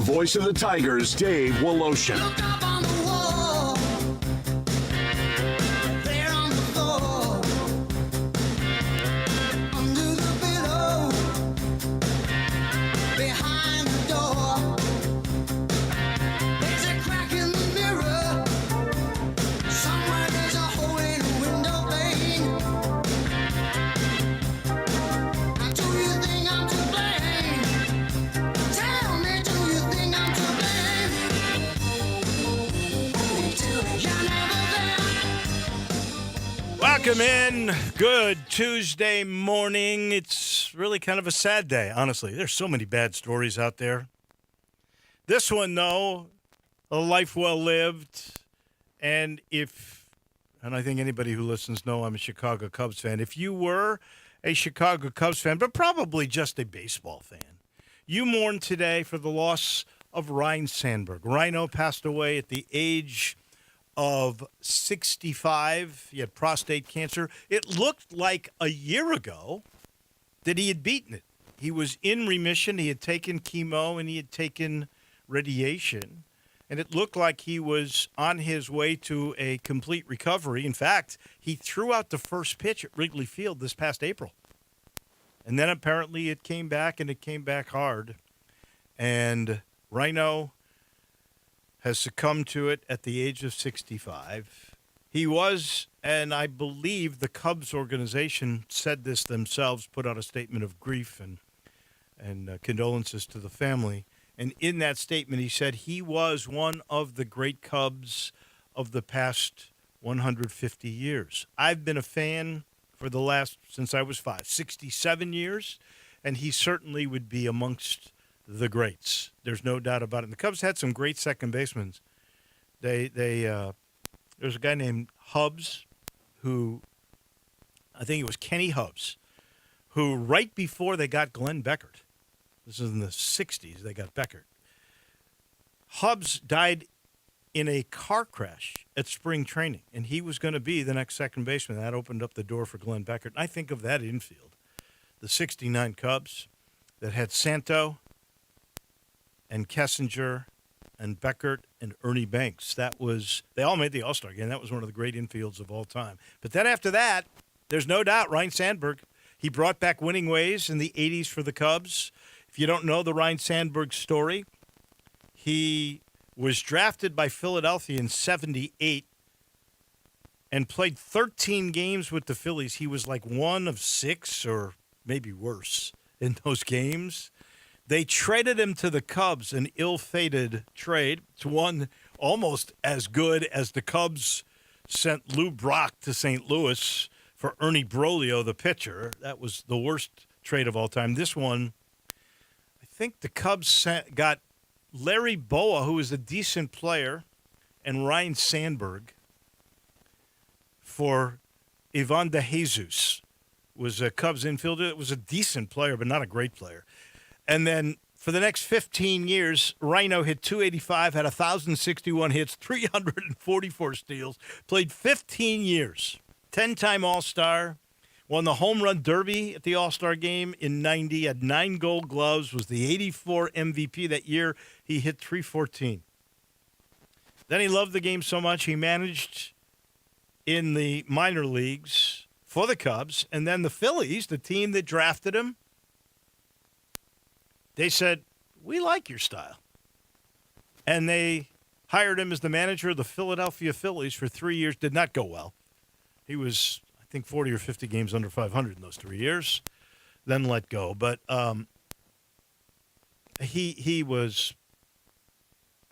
voice of the Tigers, Dave Woloshin. Look up on the wall, there on the floor, under the pillow, behind the door. There's a crack in the mirror, somewhere there's a hole in the window pane. Now do you think I'm to blame? Tell me, do you think I'm to blame? You're never there. Welcome in. Good Tuesday morning. It's really kind of a sad day, honestly. There's so many bad stories out there. This one, though, a life well lived. And I think anybody who listens know I'm a Chicago Cubs fan. If you were a Chicago Cubs fan, but probably just a baseball fan, you mourn today for the loss of Ryne Sandberg. Rhino passed away at the age of 65. He had prostate cancer. It looked like a year ago that he had beaten it. He was in remission. He had taken chemo and he had taken radiation. And it looked like he was on his way to a complete recovery. In fact, he threw out the first pitch at Wrigley Field this past April. And then apparently it came back, and it came back hard. And Rhino has succumbed to it at the age of 65. He was, and I believe the Cubs organization said this themselves, put out a statement of grief and condolences to the family. And in that statement, he said he was one of the great Cubs of the past 150 years. I've been a fan for the last, since I was 67 years, and he certainly would be amongst the greats. There's no doubt about it. And the Cubs had some great second basemen. There's a guy named Hubbs, who, I think it was Kenny Hubbs, who right before they got Glenn Beckert, this is in the 60s, they got Beckert. Hubbs died in a car crash at spring training, and he was going to be the next second baseman. That opened up the door for Glenn Beckert. And I think of that infield, the 69 Cubs that had Santo and Kessinger and Beckert and Ernie Banks. They all made the All-Star game. That was one of the great infields of all time. But then after that, there's no doubt Ryne Sandberg, he brought back winning ways in the 80s for the Cubs. If you don't know the Ryne Sandberg story, he was drafted by Philadelphia in 78 and played 13 games with the Phillies. He was like one of 6 or maybe worse in those games. They traded him to the Cubs, an ill-fated trade. It's one almost as good as the Cubs sent Lou Brock to St. Louis for Ernie Broglio, the pitcher. That was the worst trade of all time. This one, I think the Cubs got Larry Boa, who was a decent player, and Ryne Sandberg for Ivan DeJesus, was a Cubs infielder. It was a decent player, but not a great player. And then for the next 15 years, Rhino hit 285, had 1,061 hits, 344 steals, played 15 years, 10-time All-Star, won the Home Run Derby at the All-Star game in 90, had 9 Gold Gloves, was the 84 MVP that year. He hit 314. Then he loved the game so much, he managed in the minor leagues for the Cubs, and then the Phillies, the team that drafted him, they said, we like your style. And they hired him as the manager of the Philadelphia Phillies for 3 years. Did not go well. He was, I think, 40 or 50 games under 500 in those 3 years, then let go. But he was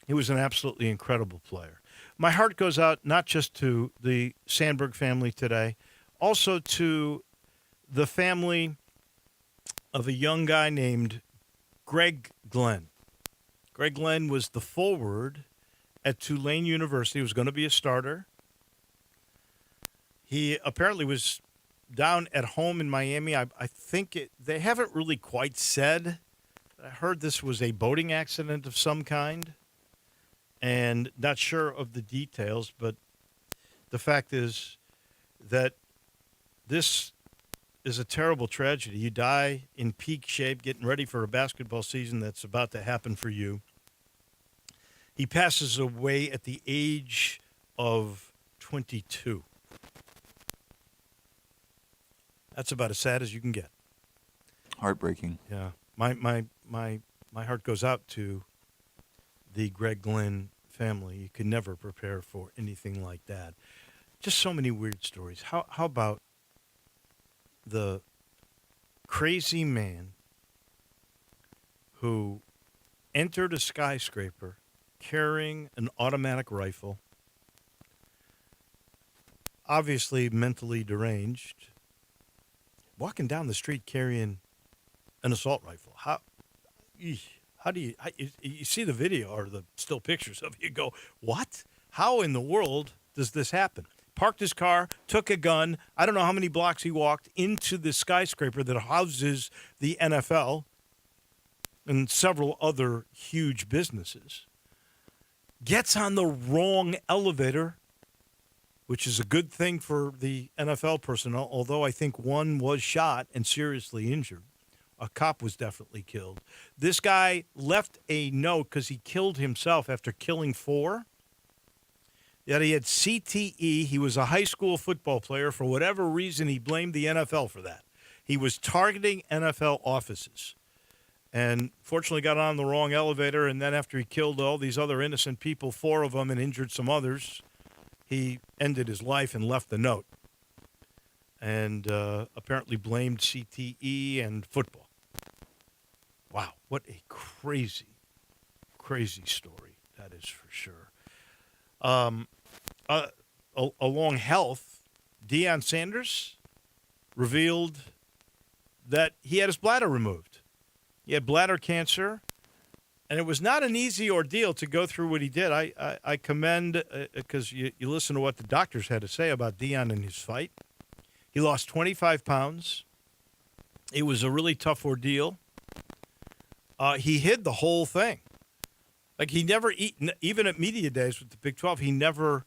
an absolutely incredible player. My heart goes out not just to the Sandberg family today, also to the family of a young guy named Greg Glenn. Greg Glenn was the forward at Tulane University. He was going to be a starter. He apparently was down at home in Miami. I think they haven't really quite said. I heard this was a boating accident of some kind, and not sure of the details, but the fact is that this is a terrible tragedy. You die in peak shape, getting ready for a basketball season that's about to happen for you. He passes away at the age of 22. That's about as sad as you can get. Heartbreaking. Yeah. My heart goes out to the Greg Glenn family. You could never prepare for anything like that. Just so many weird stories. How about the crazy man who entered a skyscraper carrying an automatic rifle, obviously mentally deranged, walking down the street carrying an assault rifle? How do you see the video or the still pictures of it, you go, what? How in the world does this happen? Parked his car, took a gun. I don't know how many blocks he walked into the skyscraper that houses the NFL and several other huge businesses. Gets on the wrong elevator, which is a good thing for the NFL personnel, although I think one was shot and seriously injured. A cop was definitely killed. This guy left a note because he killed himself after killing 4. Yet he had CTE. He was a high school football player. For whatever reason, he blamed the NFL for that. He was targeting NFL offices. And fortunately got on the wrong elevator, and then after he killed all these other innocent people, 4 of them, and injured some others, he ended his life and left the note. And apparently blamed CTE and football. Wow, what a crazy, crazy story that is for sure. Along health, Deion Sanders revealed that he had his bladder removed. He had bladder cancer, and it was not an easy ordeal to go through what he did. I commend, because you listen to what the doctors had to say about Deion and his fight. He lost 25 pounds. It was a really tough ordeal. He hid the whole thing. Like, he never, even at media days with the Big 12, he never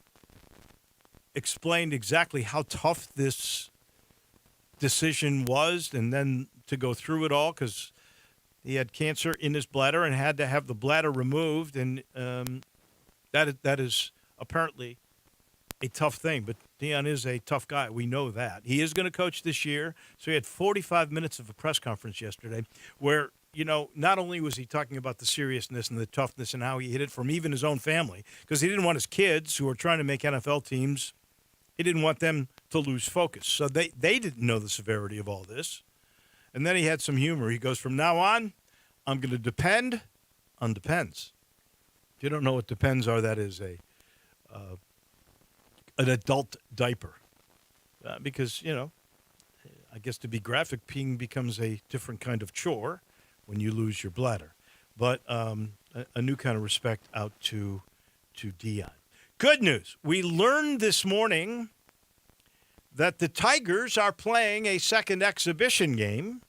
explained exactly how tough this decision was, and then to go through it all, because he had cancer in his bladder and had to have the bladder removed, and that is apparently a tough thing. But Deion is a tough guy. We know that. He is going to coach this year, so he had 45 minutes of a press conference yesterday where, you know, not only was he talking about the seriousness and the toughness and how he hid it from even his own family, because he didn't want his kids who are trying to make NFL teams, he didn't want them to lose focus. So they didn't know the severity of all this. And then he had some humor. He goes, from now on, I'm going to depend on Depends. If you don't know what Depends are, that is an adult diaper. Because, you know, I guess to be graphic, peeing becomes a different kind of chore when you lose your bladder. But a new kind of respect out to Deion. Good news. We learned this morning that the Tigers are playing a second exhibition game.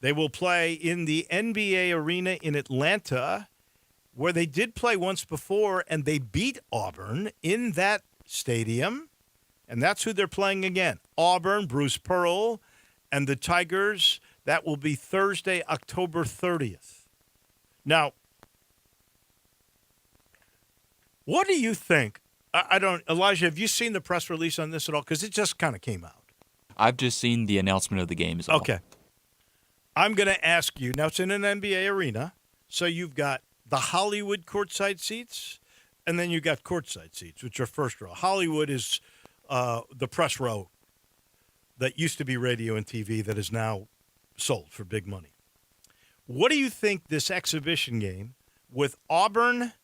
They will play in the NBA arena in Atlanta, where they did play once before, and they beat Auburn in that stadium. And that's who they're playing again. Auburn, Bruce Pearl, and the Tigers. That will be Thursday, October 30th. Now, what do you think? Elijah, have you seen the press release on this at all? Because it just kind of came out. I've just seen the announcement of the game as well. Okay. I'm going to ask you. Now, it's in an NBA arena, so you've got the Hollywood courtside seats, and then you've got courtside seats, which are first row. Hollywood is the press row that used to be radio and TV that is now sold for big money. What do you think this exhibition game with Auburn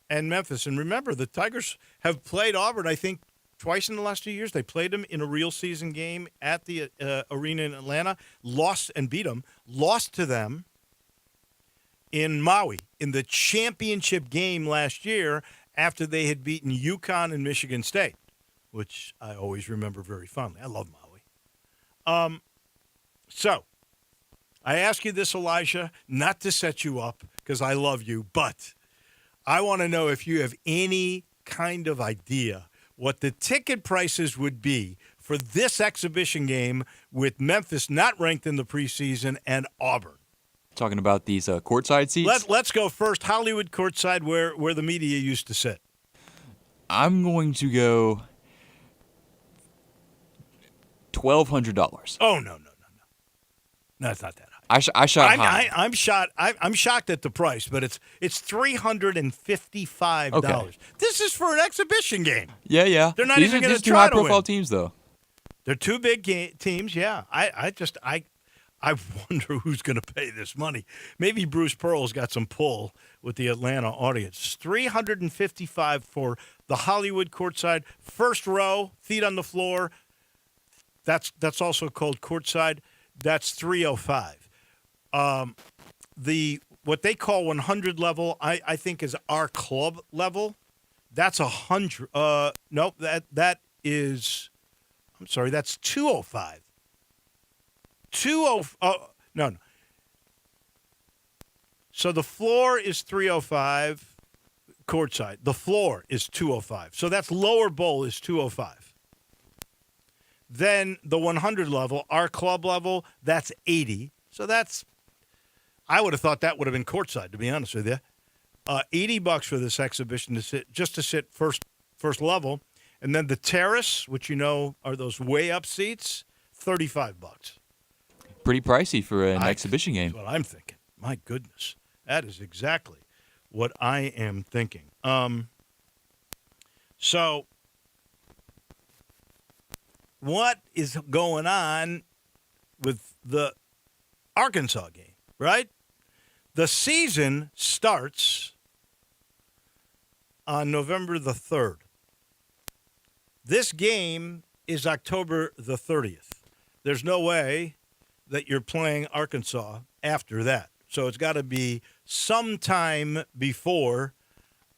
and Memphis? And remember, the Tigers have played Auburn, I think, twice in the last 2 years. They played them in a real season game at the arena in Atlanta, lost and beat them, lost to them in Maui in the championship game last year after they had beaten UConn and Michigan State, which I always remember very fondly. I love Maui. So I ask you this, Elijah, not to set you up because I love you, but I want to know if you have any kind of idea what the ticket prices would be for this exhibition game with Memphis not ranked in the preseason and Auburn. Talking about these courtside seats. Let's go first. Hollywood courtside, where the media used to sit. I'm going to go $1,200. Oh no. No, it's not that high. I shot high. I'm shocked at the price, but it's $355. Okay. This is for an exhibition game. Yeah. They're not these even are gonna just two try to high-profile win. teams, though. They're two big teams. Yeah, I wonder who's going to pay this money. Maybe Bruce Pearl's got some pull with the Atlanta audience. $355 for the Hollywood courtside, first row, feet on the floor. That's also called courtside. That's $305. The what they call 100 level, I think is our club level. That's 100. Nope, that is. I'm sorry, that's 205. No. So the floor is 305 courtside. The floor is 205. So that's lower bowl is 205. Then the 100 level, our club level, that's 80. So that's, I would have thought that would have been courtside, to be honest with you. $80 for this exhibition to sit first level. And then the terrace, which are those way up seats, $35. Pretty pricey for an exhibition game. That's what I'm thinking. My goodness. That is exactly what I am thinking. So what is going on with the Arkansas game, right? The season starts on November the 3rd. This game is October the 30th. There's no way that you're playing Arkansas after that. So it's got to be sometime before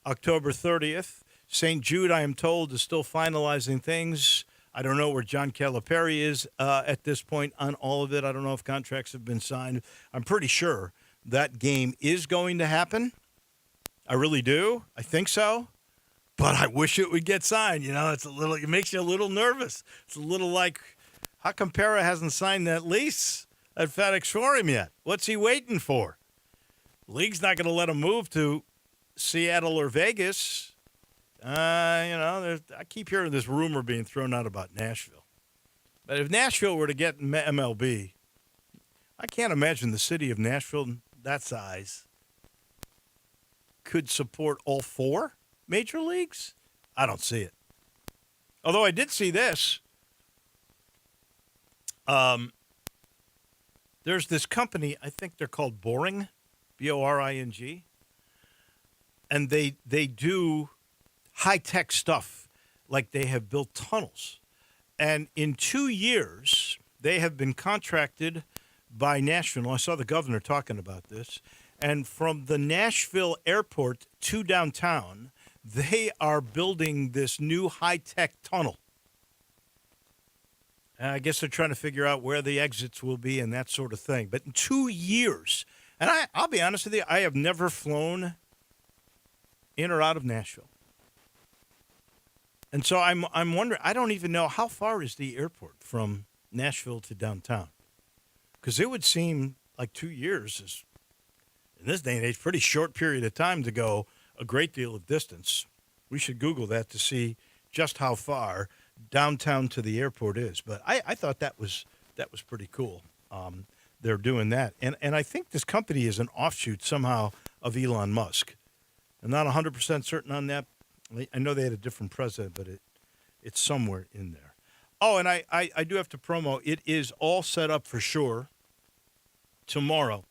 October 30th. St. Jude, I am told, is still finalizing things. I don't know where John Calipari is at this point on all of it. I don't know if contracts have been signed. I'm pretty sure that game is going to happen. I really do. I think so. But I wish it would get signed. It makes you a little nervous. It's a little like, how come Pera hasn't signed that lease at FedEx Forum yet? What's he waiting for? The league's not going to let him move to Seattle or Vegas. I keep hearing this rumor being thrown out about Nashville. But if Nashville were to get MLB, I can't imagine the city of Nashville, that size, could support all four major leagues. I don't see it. Although I did see this. There's this company, I think they're called Boring, Boring, and they do high-tech stuff, like they have built tunnels. And in 2 years, they have been contracted by Nashville. I saw the governor talking about this. And from the Nashville airport to downtown, they are building this new high-tech tunnel. I guess they're trying to figure out where the exits will be and that sort of thing. But in 2 years, and I'll be honest with you, I have never flown in or out of Nashville. And so I'm wondering, I don't even know, how far is the airport from Nashville to downtown? Because it would seem like 2 years is, in this day and age, pretty short period of time to go a great deal of distance. We should Google that to see just how far downtown to the airport is. But I thought that was pretty cool. They're doing that. And I think this company is an offshoot somehow of Elon Musk. I'm not 100% certain on that. I know they had a different president, but it's somewhere in there. Oh, and I do have to promo. It is all set up for sure tomorrow,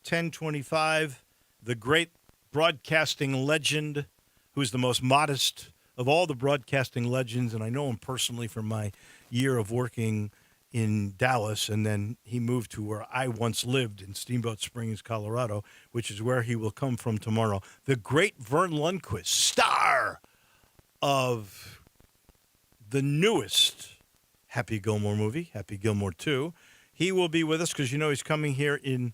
10:25. The great broadcasting legend, who's the most modest of all the broadcasting legends, and I know him personally from my year of working in Dallas, and then he moved to where I once lived in Steamboat Springs, Colorado, which is where he will come from tomorrow. The great Vern Lundquist, star of the newest Happy Gilmore movie, Happy Gilmore 2. He will be with us because he's coming here in,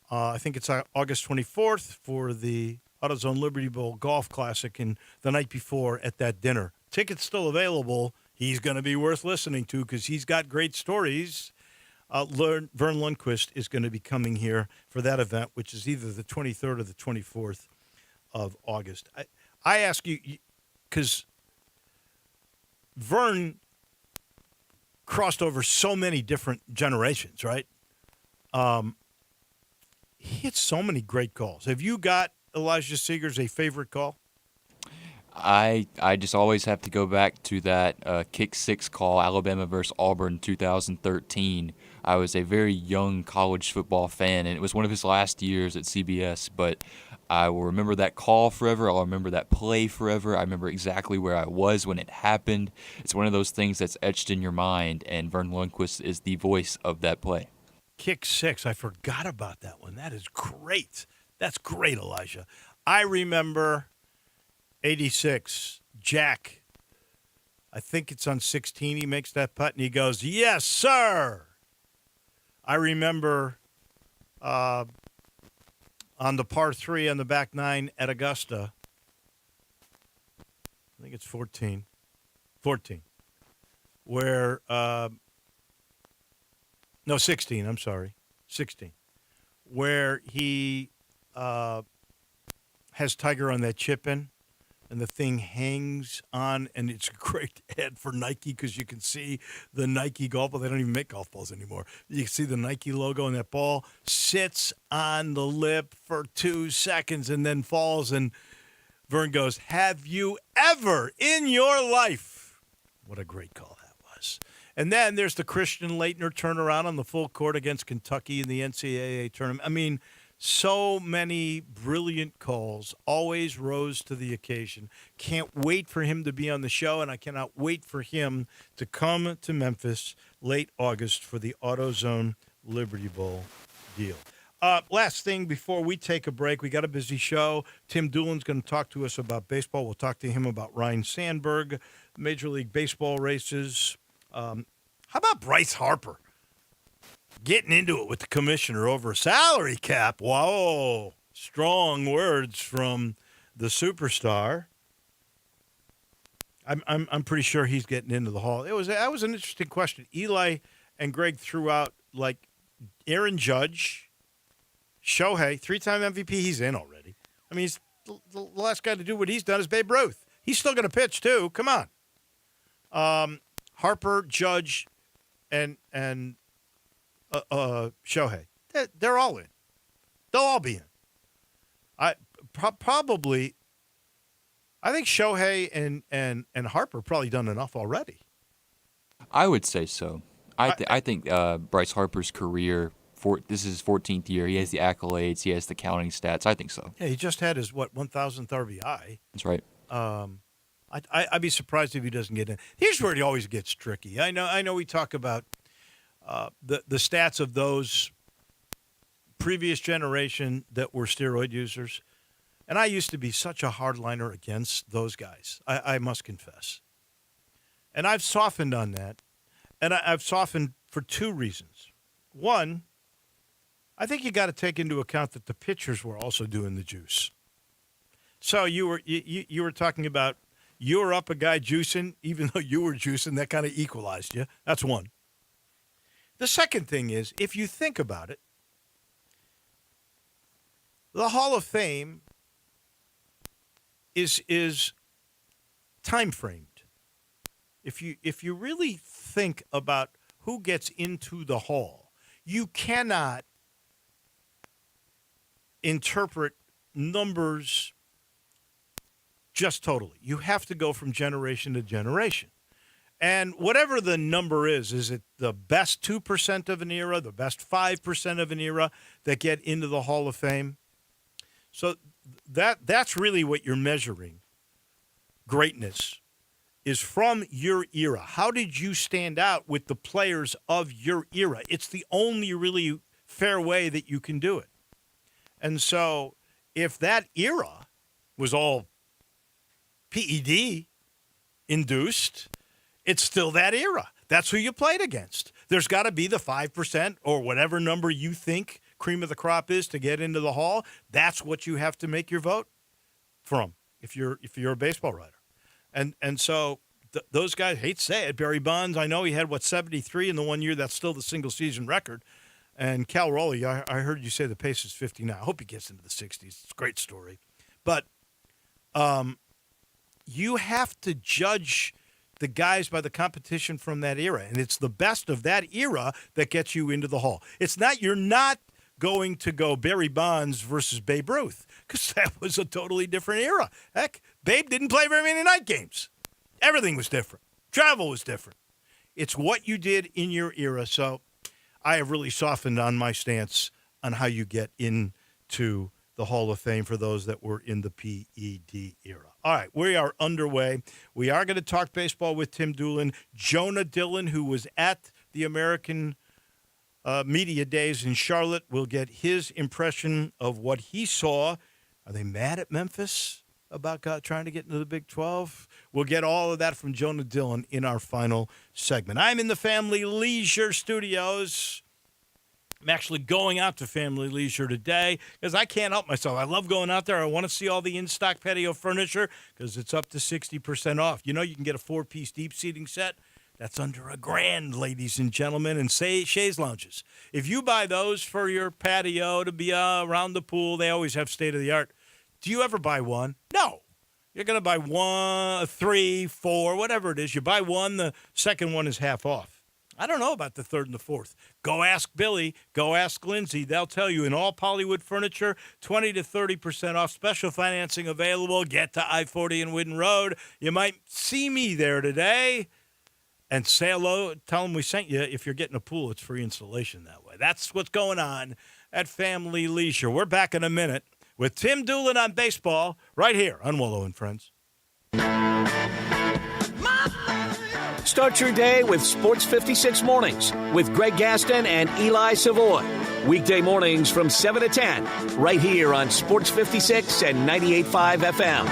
I think it's August 24th for the AutoZone Liberty Bowl Golf Classic, and the night before at that dinner. Tickets still available. He's going to be worth listening to because he's got great stories Vern Lundquist is going to be coming here for that event, which is either the 23rd or the 24th of August. I ask you, because Vern crossed over so many different generations, right? He hits so many great calls. Have you got, Elijah Seegers, a favorite call? I just always have to go back to that kick six call, Alabama versus Auburn 2013. I was a very young college football fan, and it was one of his last years at CBS, but I will remember that call forever. I'll remember that play forever. I remember exactly where I was when it happened. It's one of those things that's etched in your mind, and Vern Lundquist is the voice of that play. Kick six. I forgot about that one. That is great. That's great, Elijah. I remember 86, Jack. I think it's on 16. He makes that putt, and he goes, "Yes, sir." I remember on the par 3 on the back 9 at Augusta. I think it's 14. 14. Where, no, 16. I'm sorry. 16. Where he has Tiger on that chip in, and the thing hangs on, and it's a great ad for Nike because you can see the Nike golf ball. They don't even make golf balls anymore. You can see the Nike logo, and that ball sits on the lip for 2 seconds and then falls, and Vern goes, "Have you ever in your life?" What a great call that was. And then there's the Christian Laettner turnaround on the full court against Kentucky in the NCAA tournament. I mean, so many brilliant calls, always rose to the occasion. Can't wait for him to be on the show, and I cannot wait for him to come to Memphis late August for the AutoZone Liberty Bowl deal. Last thing before we take a break, we got a busy show. Tim Doolin's going to talk to us about baseball. We'll talk to him about Ryan Sandberg, Major League Baseball races. How about Bryce Harper? Getting into it with the commissioner over a salary cap. Whoa. Strong words from the superstar. I'm pretty sure he's getting into the hall. That was an interesting question. Eli and Greg threw out, like, Aaron Judge, Shohei, 3-time MVP, he's in already. I mean, he's the last guy to do what he's done is Babe Ruth. He's still going to pitch, too. Come on. Harper, Judge, and Shohei. They're all in. They'll all be in. I think Shohei and Harper probably done enough already. I would say so. I think Bryce Harper's career, this is his 14th year. He has the accolades. He has the counting stats. I think so. Yeah, he just had his, 1,000th RBI. That's right. I'd be surprised if he doesn't get in. Here's where it always gets tricky. I know we talk about the stats of those previous generation that were steroid users, and I used to be such a hardliner against those guys. I must confess. And I've softened on that, and I've softened for 2 reasons. One, I think you got to take into account that the pitchers were also doing the juice. So you were talking about you were up a guy juicing, even though you were juicing, that kind of equalized you. That's one. The second thing is, if you think about it, the Hall of Fame is time framed. If you really think about who gets into the hall, you cannot interpret numbers just totally. You have to go from generation to generation. And whatever the number is it the best 2% of an era, the best 5% of an era that get into the Hall of Fame? So that's really what you're measuring. Greatness is from your era. How did you stand out with the players of your era? It's the only really fair way that you can do it. And so if that era was all PED induced, it's still that era. That's who you played against. There's got to be the 5% or whatever number you think cream of the crop is to get into the hall. That's what you have to make your vote from if you're a baseball writer. And so those guys, hate to say it, Barry Bonds, I know he had, 73 in the 1 year. That's still the single-season record. And Cal Raleigh, I heard you say the pace is 59. I hope he gets into the 60s. It's a great story. But you have to judge the guys by the competition from that era. And it's the best of that era that gets you into the Hall. You're not going to go Barry Bonds versus Babe Ruth because that was a totally different era. Heck, Babe didn't play very many night games. Everything was different. Travel was different. It's what you did in your era. So I have really softened on my stance on how you get into the Hall of Fame for those that were in the PED era. All right, we are underway. We are going to talk baseball with Tim Doolin. Jonah Dillon, who was at the American Media Days in Charlotte, will get his impression of what he saw. Are they mad at Memphis about trying to get into the Big 12? We'll get all of that from Jonah Dillon in our final segment. I'm in the Family Leisure Studios. I'm actually going out to Family Leisure today because I can't help myself. I love going out there. I want to see all the in-stock patio furniture because it's up to 60% off. You know, you can get a 4-piece deep seating set. That's under $1,000, ladies and gentlemen, and chaise lounges. If you buy those for your patio to be around the pool, they always have state-of-the-art. Do you ever buy one? No. You're going to buy 1, 3, 4, whatever it is. You buy one, the second one is half off. I don't know about the third and the fourth. Go ask Billy. Go ask Lindsay. They'll tell you in all Polywood furniture, 20 to 30% off. Special financing available. Get to I-40 and Whidden Road. You might see me there today. And say hello. Tell them we sent you. If you're getting a pool, it's free installation that way. That's what's going on at Family Leisure. We're back in a minute with Tim Doolin on baseball right here on Willow and Friends. Start your day with Sports 56 Mornings with Greg Gaston and Eli Savoy. Weekday mornings from 7 to 10, right here on Sports 56 and 98.5 FM.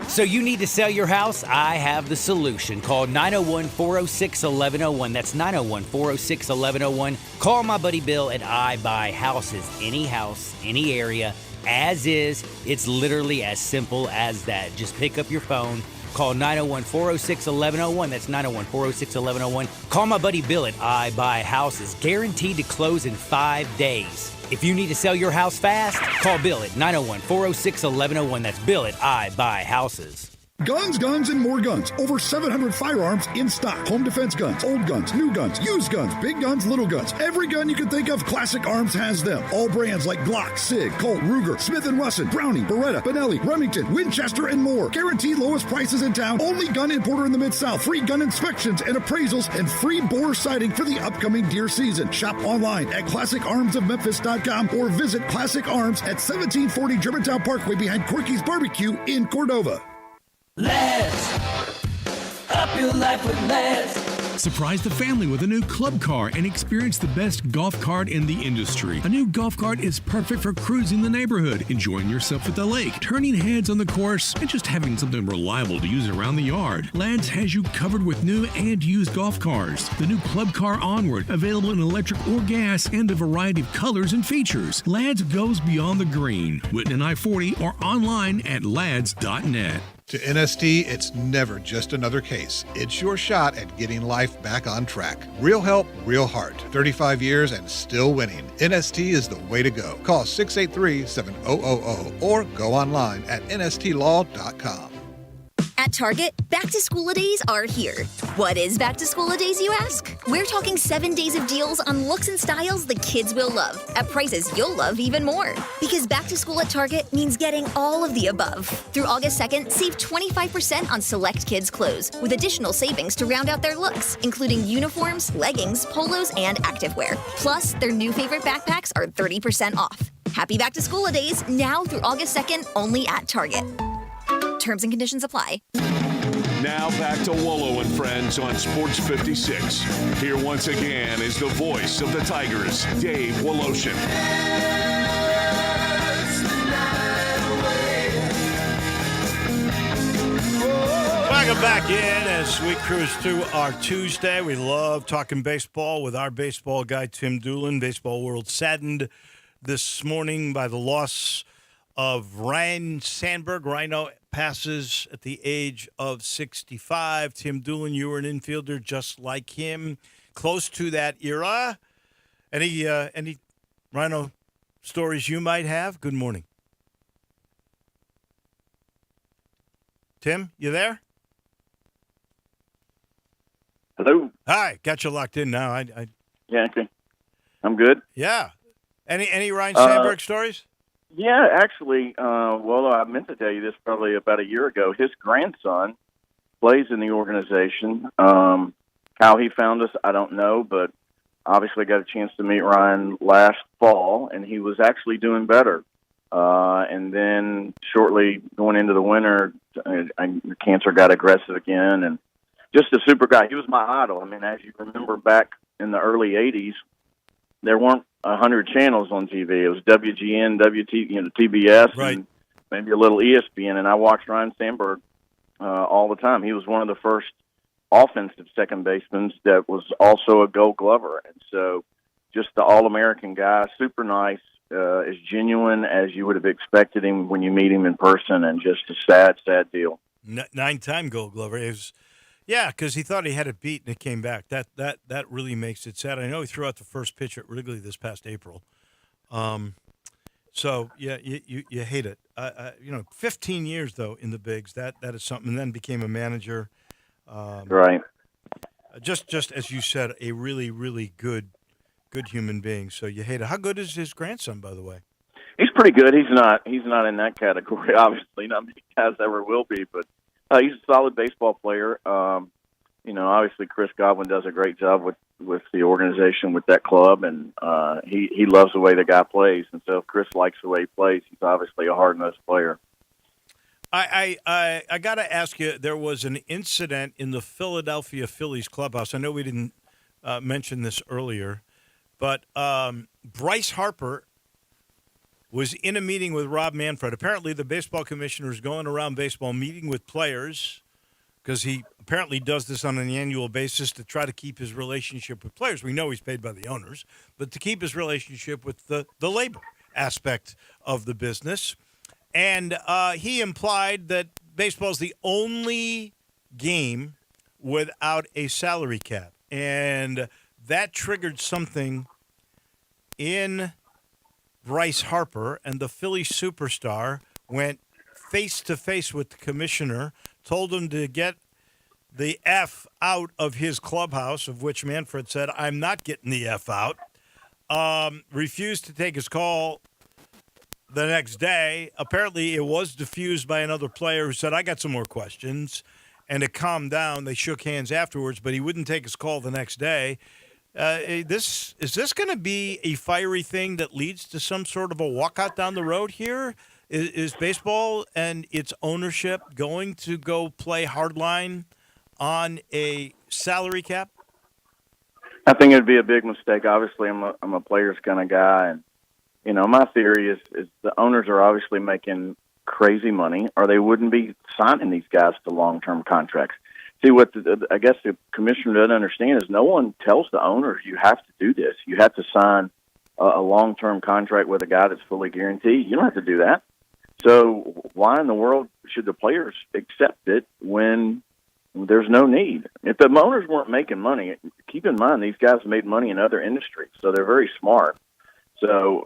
So you need to sell your house? I have the solution. Call 901-406-1101. That's 901-406-1101. Call my buddy Bill at I Buy Houses. Any house, any area, as is. It's literally as simple as that. Just pick up your phone. Call 901-406-1101. That's 901-406-1101. Call my buddy Bill at I Buy Houses. Guaranteed to close in 5 days. If you need to sell your house fast, call Bill at 901-406-1101. That's Bill at I Buy Houses. Guns, guns, and more guns. Over 700 firearms in stock. Home defense guns, old guns, new guns, used guns, big guns, little guns. Every gun you can think of, Classic Arms has them. All brands like Glock, Sig, Colt, Ruger, Smith & Wesson, Browning, Beretta, Benelli, Remington, Winchester, and more. Guaranteed lowest prices in town. Only gun importer in the Mid-South. Free gun inspections and appraisals and free bore sighting for the upcoming deer season. Shop online at ClassicArmsOfMemphis.com or visit Classic Arms at 1740 Germantown Parkway behind Corky's Barbecue in Cordova. Let's up your life with Let's. Surprise the family with a new club car and experience the best golf cart in the industry. A new golf cart is perfect for cruising the neighborhood, enjoying yourself at the lake, turning heads on the course, and just having something reliable to use around the yard. Ladd's has you covered with new and used golf cars. The new Club Car Onward, available in electric or gas and a variety of colors and features. Ladd's goes beyond the green. Whitten and I-40 or online at lads.net. To NST, it's never just another case. It's your shot at getting life back on track. Real help, real heart. 35 years and still winning. NST is the way to go. Call 683-7000 or go online at nstlaw.com. At Target, back-to-school-a-days are here. What is back-to-school-a-days, you ask? We're talking 7 days of deals on looks and styles the kids will love, at prices you'll love even more. Because back-to-school at Target means getting all of the above. Through August 2nd, save 25% on select kids' clothes, with additional savings to round out their looks, including uniforms, leggings, polos, and activewear. Plus, their new favorite backpacks are 30% off. Happy back-to-school-a-days now through August 2nd, only at Target. Terms and conditions apply. Now back to Wolo and Friends on Sports 56. Here once again is the voice of the Tigers, Dave Woloshin. Welcome back in as we cruise through our Tuesday. We love talking baseball with our baseball guy, Tim Doolin. Baseball world saddened this morning by the loss of Ryan Sandberg, Rhino, passes at the age of 65. Tim Doolin, you were an infielder just like him, close to that era. Any Rhino stories you might have? Good morning. Tim, you there? Hello. Hi, got you locked in now. Yeah, okay. I'm good. Yeah. Any Ryan Sandberg stories? Yeah, actually, well, I meant to tell you this probably about a year ago. His grandson plays in the organization. How he found us, I don't know, but obviously got a chance to meet Ryan last fall, and he was actually doing better. And then shortly going into the winter, cancer got aggressive again, and just a super guy. He was my idol. I mean, as you remember back in the early 80s, there weren't 100 channels on TV. It was WGN, TBS, right, and maybe a little ESPN, and I watched Ryan Sandberg all the time. He was one of the first offensive second basemen that was also a Gold Glover, and so just the all-American guy, super nice, as genuine as you would have expected him when you meet him in person, and just a sad deal. 9-time Gold Glover. It was, yeah, because he thought he had it beat and it came back. That really makes it sad. I know he threw out the first pitch at Wrigley this past April. So yeah, you hate it. 15 years though in the bigs. That is something. And then became a manager. Right. Just as you said, a really, really good human being. So you hate it. How good is his grandson, by the way? He's pretty good. He's not in that category, obviously. Not many guys ever will be, but he's a solid baseball player. Obviously Chris Godwin does a great job with the organization, with that club, and he loves the way the guy plays. And so if Chris likes the way he plays, he's obviously a hard-nosed player. I got to ask you, there was an incident in the Philadelphia Phillies clubhouse. I know we didn't mention this earlier, but Bryce Harper was in a meeting with Rob Manfred. Apparently the baseball commissioner is going around baseball meeting with players, because he apparently does this on an annual basis to try to keep his relationship with players. We know he's paid by the owners, but to keep his relationship with the labor aspect of the business. And he implied that baseball is the only game without a salary cap. And that triggered something in Bryce Harper, and the Philly superstar went face-to-face with the commissioner, told him to get the F out of his clubhouse, of which Manfred said, "I'm not getting the F out." Refused to take his call the next day. Apparently it was diffused by another player who said, "I got some more questions," and it calmed down. They shook hands afterwards, but he wouldn't take his call the next day. Is this going to be a fiery thing that leads to some sort of a walkout down the road here? Is baseball and its ownership going to go play hardline on a salary cap? I think it'd be a big mistake. Obviously, I'm a players kind of guy, and my theory is the owners are obviously making crazy money, or they wouldn't be signing these guys to long-term contracts. See, what I guess the commissioner doesn't understand is no one tells the owners you have to do this. You have to sign a long-term contract with a guy that's fully guaranteed. You don't have to do that. So why in the world should the players accept it when there's no need? If the owners weren't making money, keep in mind these guys made money in other industries, so they're very smart. So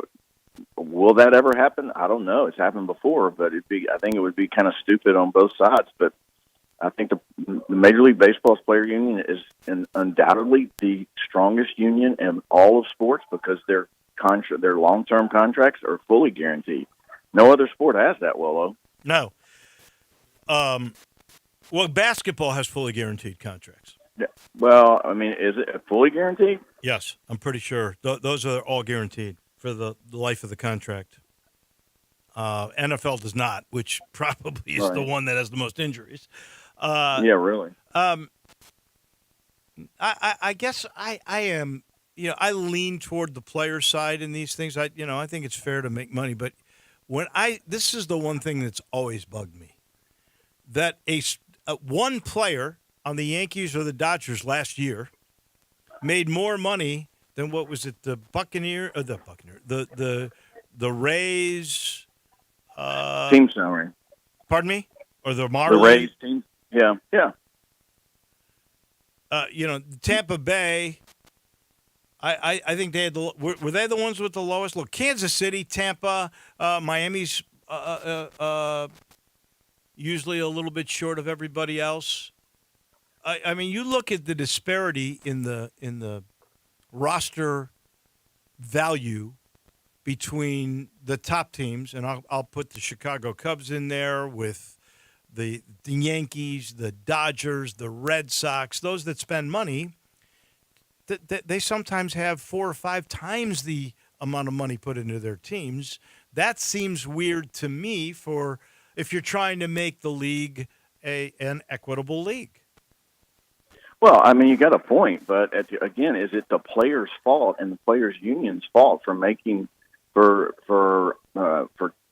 will that ever happen? I don't know. It's happened before, but I think it would be kind of stupid on both sides. But I think the Major League Baseball's player union is undoubtedly the strongest union in all of sports, because their long-term contracts are fully guaranteed. No other sport has that, Willow. No. Well, basketball has fully guaranteed contracts. Yeah. Well, I mean, is it fully guaranteed? Yes, I'm pretty sure. Those are all guaranteed for the life of the contract. NFL does not, which probably is the one that has the most injuries. Yeah, really. I guess I am, I lean toward the player side in these things. I think it's fair to make money, but this is the one thing that's always bugged me, that one player on the Yankees or the Dodgers last year made more money than what was it, the Rays team salary. Pardon me? or the The Marlins. Rays team. Yeah, yeah. Tampa Bay. I think they had were they the ones with the lowest? Look, Kansas City, Tampa, Miami's usually a little bit short of everybody else. I mean, you look at the disparity in the roster value between the top teams, and I'll put the Chicago Cubs in there with the Yankees, the Dodgers, the Red Sox, those that spend money. They sometimes have 4 or 5 times the amount of money put into their teams. That seems weird to me for if you're trying to make the league an equitable league. Well, I mean, you got a point, but again, is it the players' fault and the players' union's fault for making for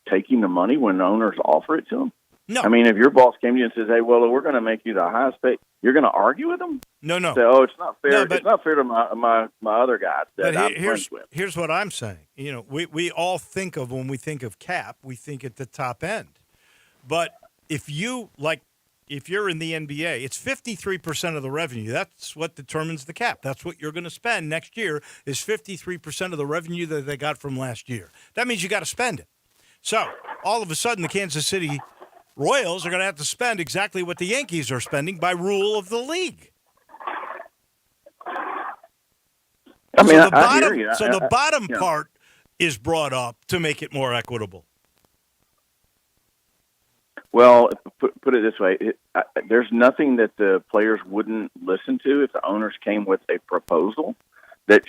taking the money when the owners offer it to them? No. I mean, if your boss came to you and says, "Hey, well, we're going to make you the highest paid," you're going to argue with them? No. Say, "Oh, it's not fair. No, but, it's not fair to my other guys that I'm here's friends with." Here's what I'm saying. We all think of when we think of cap, we think at the top end. But if you're in the NBA, it's 53% of the revenue. That's what determines the cap. That's what you're going to spend next year is 53% of the revenue that they got from last year. That means you got to spend it. So all of a sudden, the Kansas City Royals are going to have to spend exactly what the Yankees are spending by rule of the league. I mean, I hear you. the bottom part is brought up to make it more equitable. Well, put it this way: there's nothing that the players wouldn't listen to if the owners came with a proposal that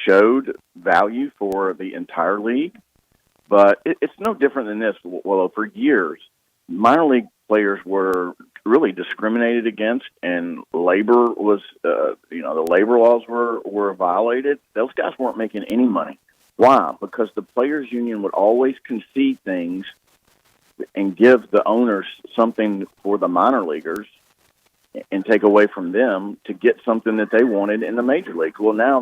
showed value for the entire league. But it's no different than this. Well, for years, minor league players were really discriminated against, and labor was, the labor laws were violated. Those guys weren't making any money. Why? Because the players' union would always concede things and give the owners something for the minor leaguers and take away from them to get something that they wanted in the major leagues. Well, now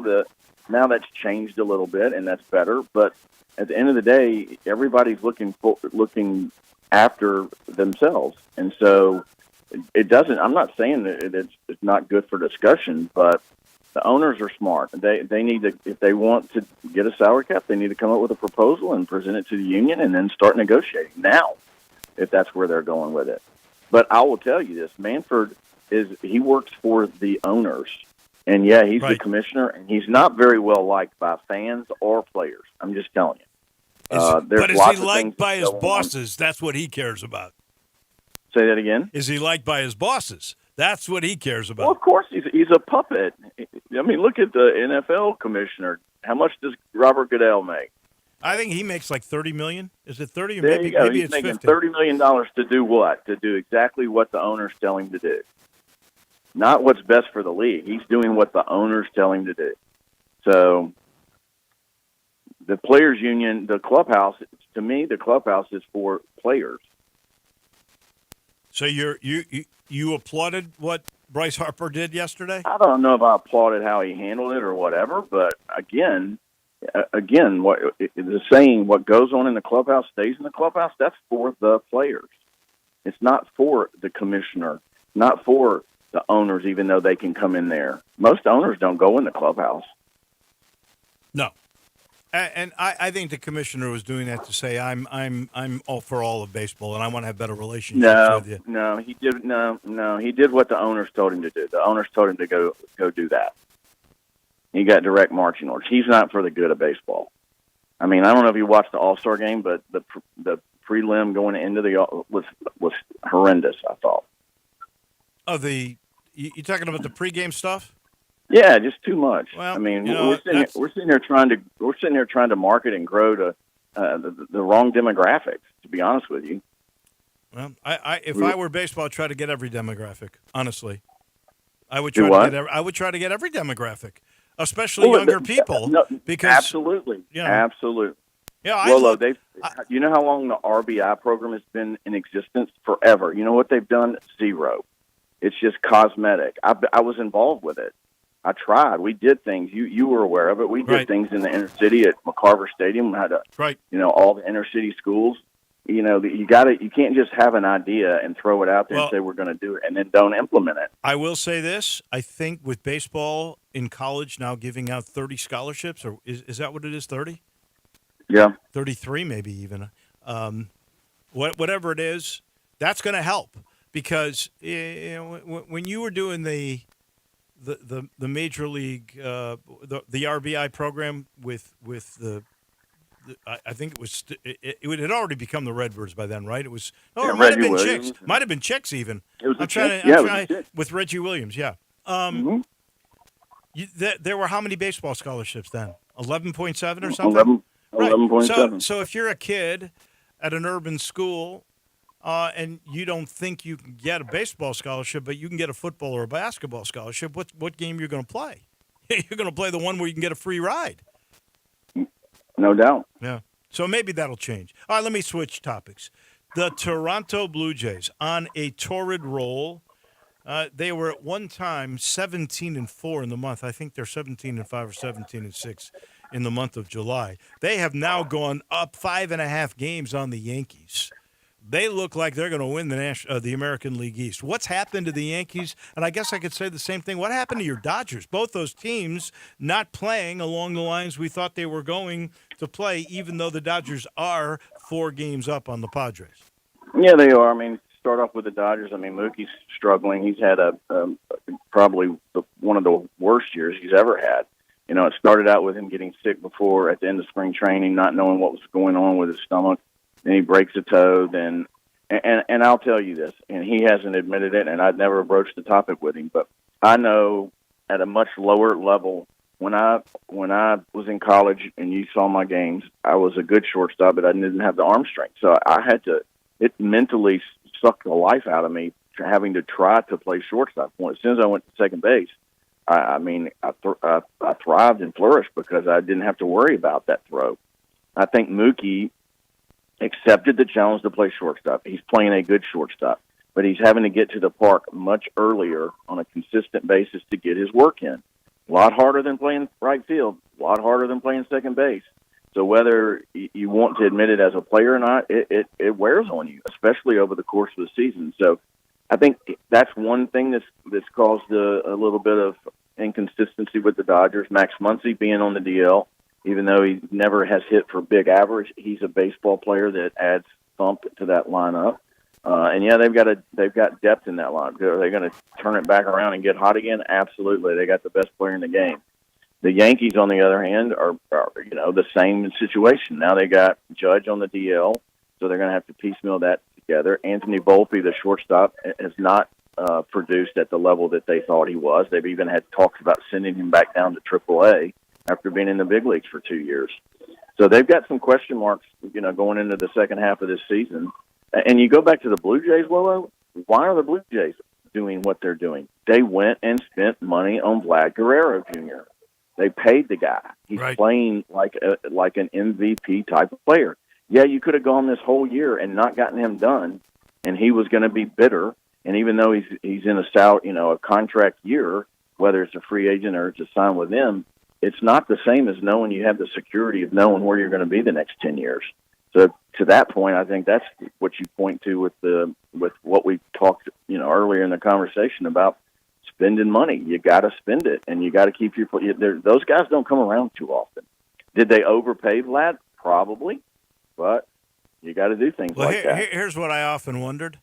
that's changed a little bit, and that's better. But at the end of the day, everybody's looking after themselves, and so it doesn't. I'm not saying that it's not good for discussion, but the owners are smart. They need to, if they want to get a salary cap, they need to come up with a proposal and present it to the union, and then start negotiating now, if that's where they're going with it. But I will tell you this: Manfred he works for the owners, and yeah, he's the commissioner, and he's not very well liked by fans or players. I'm just telling you. But is he liked by his bosses? That's what he cares about. Say that again? Is he liked by his bosses? That's what he cares about. Well, of course, he's a puppet. I mean, look at the NFL commissioner. How much does Robert Goodell make? I think he makes like $30 million. Is it 30 or there maybe, you go. maybe He's it's making 50? $30 million to do what? To do exactly what the owners tell him to do. Not what's best for the league. He's doing what the owners tell him to do. So the players' union, the clubhouse, to me, the clubhouse is for players. So you applauded what Bryce Harper did yesterday? I don't know if I applauded how he handled it or whatever, but again, what the saying, what goes on in the clubhouse stays in the clubhouse. That's for the players. It's not for the commissioner, not for the owners, even though they can come in there. Most owners don't go in the clubhouse. No. And I think the commissioner was doing that to say I'm all for all of baseball and I want to have better relationships with you. No, he did he did what the owners told him to do. The owners told him to go do that. He got direct marching orders. He's not for the good of baseball. I mean, I don't know if you watched the All-Star game, but the prelim going into the was horrendous, I thought. Oh, you talking about the pregame stuff? Yeah, just too much. Well, I mean, we're sitting here trying to market and grow to the wrong demographics. To be honest with you. Well, if I were baseball, I'd try to get every demographic. Honestly, I would try to get every demographic, especially younger people. No, because absolutely, absolutely. Yeah, you know how long the RBI program has been in existence? Forever. You know what they've done? Zero. It's just cosmetic. I was involved with it. I tried. We did things. You were aware of it. We did things in the inner city at McCarver Stadium. We had all the inner city schools. you can't just have an idea and throw it out there and say we're going to do it and then don't implement it. I will say this. I think with baseball in college now giving out 30 scholarships, or is that what it is, 30? Yeah. 33 maybe even. Whatever it is, that's going to help because when you were doing the major league, the RBI program with the I think it had already become the Redbirds by then, right? It was it might have been Chicks. Might have been Chicks even. It was with Reggie Williams, yeah. There were how many baseball scholarships then? 11.7 or something? 11.7. So if you're a kid at an urban school and you don't think you can get a baseball scholarship, but you can get a football or a basketball scholarship, what game you're going to play? You're going to play the one where you can get a free ride. No doubt. Yeah. So maybe that'll change. All right, let me switch topics. The Toronto Blue Jays on a torrid roll. They were at one time 17-4 in the month. I think they're 17-5 or 17-6 in the month of July. They have now gone up 5.5 games on the Yankees. They look like they're going to win the American League East. What's happened to the Yankees? And I guess I could say the same thing. What happened to your Dodgers? Both those teams not playing along the lines we thought they were going to play, even though the Dodgers are 4 games up on the Padres. Yeah, they are. I mean, start off with the Dodgers. I mean, Mookie's struggling. He's had probably one of the worst years he's ever had. It started out with him getting sick before at the end of spring training, not knowing what was going on with his stomach. Then he breaks a toe. Then, and I'll tell you this, and he hasn't admitted it, and I'd never broached the topic with him, but I know at a much lower level, when I was in college and you saw my games, I was a good shortstop, but I didn't have the arm strength. So I had to. It mentally sucked the life out of me having to try to play shortstop. As soon as I went to second base, I thrived and flourished because I didn't have to worry about that throw. I think Mookie accepted the challenge to play shortstop. He's playing a good shortstop, but he's having to get to the park much earlier on a consistent basis to get his work in. A lot harder than playing right field, a lot harder than playing second base. So whether you want to admit it as a player or not, it wears on you, especially over the course of the season. So I think that's one thing that's caused a little bit of inconsistency with the Dodgers. Max Muncy being on the DL, even though he never has hit for big average, he's a baseball player that adds thump to that lineup. And yeah, they've got depth in that lineup. Are they going to turn it back around and get hot again? Absolutely. They got the best player in the game. The Yankees, on the other hand, are the same situation. Now they got Judge on the DL, so they're going to have to piecemeal that together. Anthony Volpe, the shortstop, has not produced at the level that they thought he was. They've even had talks about sending him back down to AAA after being in the big leagues for 2 years. So they've got some question marks, going into the second half of this season. And you go back to the Blue Jays, Willow, why are the Blue Jays doing what they're doing? They went and spent money on Vlad Guerrero Jr. They paid the guy. He's playing like an MVP type of player. Yeah, you could have gone this whole year and not gotten him done, and he was going to be bitter. And even though he's in a contract year, whether it's a free agent or it's a sign with them, it's not the same as knowing you have the security of knowing where you're going to be the next 10 years. So to that point, I think that's what you point to with what we talked, earlier in the conversation about spending money. You got to spend it, and you got to keep those guys don't come around too often. Did they overpay Vlad? Probably, but you got to do things like that. Here's what I often wondered.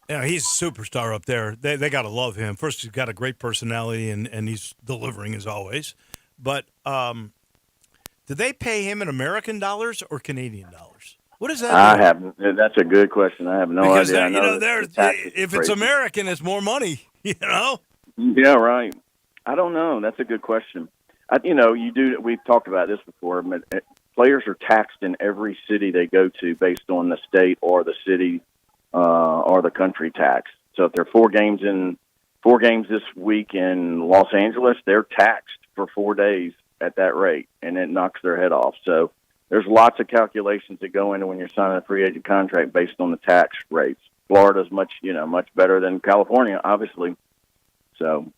He's a superstar up there. They got to love him. First, he's got a great personality, and he's delivering as always. But did they pay him in American dollars or Canadian dollars? What is that? I haven't. That's a good question. I have no idea. If it's American, it's more money. Yeah, right. I don't know. That's a good question. You do. We've talked about this before. Players are taxed in every city they go to based on the state or the city or the country tax. So if there are 4 games this week in Los Angeles, they're taxed for 4 days at that rate, and it knocks their head off. So there's lots of calculations that go into when you're signing a free agent contract based on the tax rates. Florida's much better than California, obviously. So.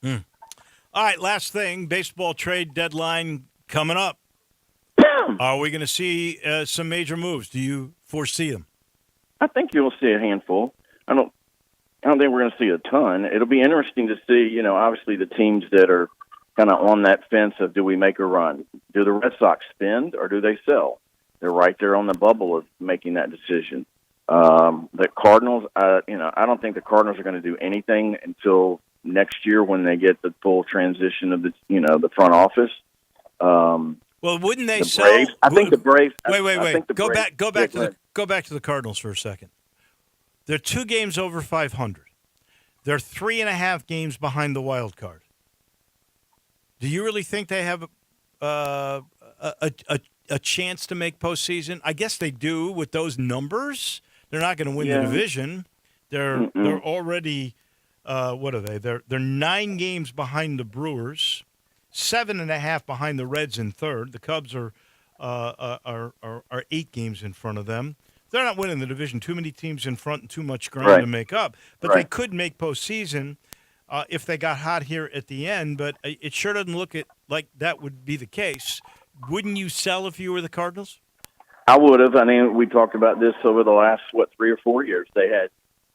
All right, last thing, baseball trade deadline coming up. am. Are we going to see some major moves? Do you foresee them? I think you'll see a handful. I don't think we're going to see a ton. It'll be interesting to see, obviously the teams that are kind of on that fence of do we make a run? Do the Red Sox spend or do they sell? They're right there on the bubble of making that decision. The Cardinals, I don't think the Cardinals are going to do anything until next year when they get the full transition of the front office. Well, wouldn't they sell? Braves, I think the Braves. Wait. Go back to the Cardinals for a second. They're 2 games over 500. They're 3.5 games behind the wild card. Do you really think they have a chance to make postseason? I guess they do with those numbers. They're not going to win the division. They're already what are they? They're 9 games behind the Brewers, 7.5 behind the Reds in third. The Cubs are 8 games in front of them. They're not winning the division. Too many teams in front and too much ground to make up. But they could make postseason if they got hot here at the end. But it sure doesn't look like that would be the case. Wouldn't you sell if you were the Cardinals? I would have. I mean, we talked about this over the last, 3 or 4 years. They had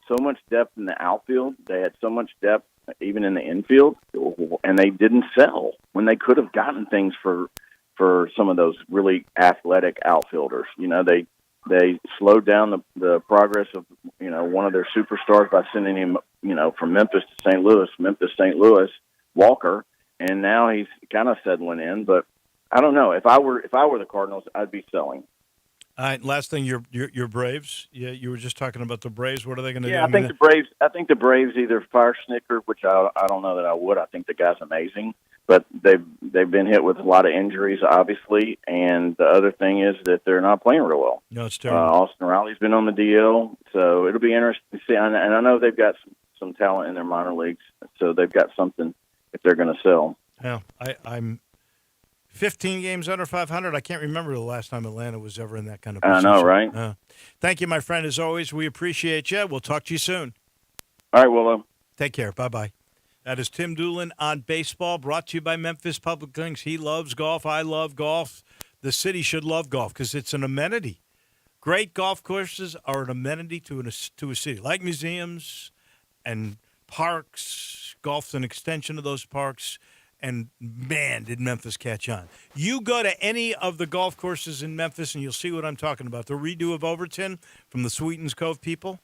so much depth in the outfield. They had so much depth even in the infield, and they didn't sell when they could have gotten things for some of those really athletic outfielders. They slowed down the progress of, one of their superstars by sending him, from Memphis to St. Louis, Walker, and now he's kind of settling in. But I don't know. If I were the Cardinals, I'd be selling. All right. Last thing, your Braves. Yeah, you were just talking about the Braves. What are they going to do? I think the Braves. I think the Braves either fire Snicker, which I don't know that I would. I think the guy's amazing, but they've been hit with a lot of injuries, obviously. And the other thing is that they're not playing real well. No, it's terrible. Austin Riley's been on the DL, so it'll be interesting to see. And I know they've got some talent in their minor leagues, so they've got something if they're going to sell. Yeah, I'm 15 games under 500. I can't remember the last time Atlanta was ever in that kind of position. I know, right? Thank you, my friend, as always. We appreciate you. We'll talk to you soon. All right, Willow. Take care. Bye-bye. That is Tim Doolin on baseball, brought to you by Memphis Public Links. He loves golf. I love golf. The city should love golf because it's an amenity. Great golf courses are an amenity to a city, like museums and parks. Golf's an extension of those parks. And, man, did Memphis catch on. You go to any of the golf courses in Memphis, and you'll see what I'm talking about. The redo of Overton from the Sweetens Cove people,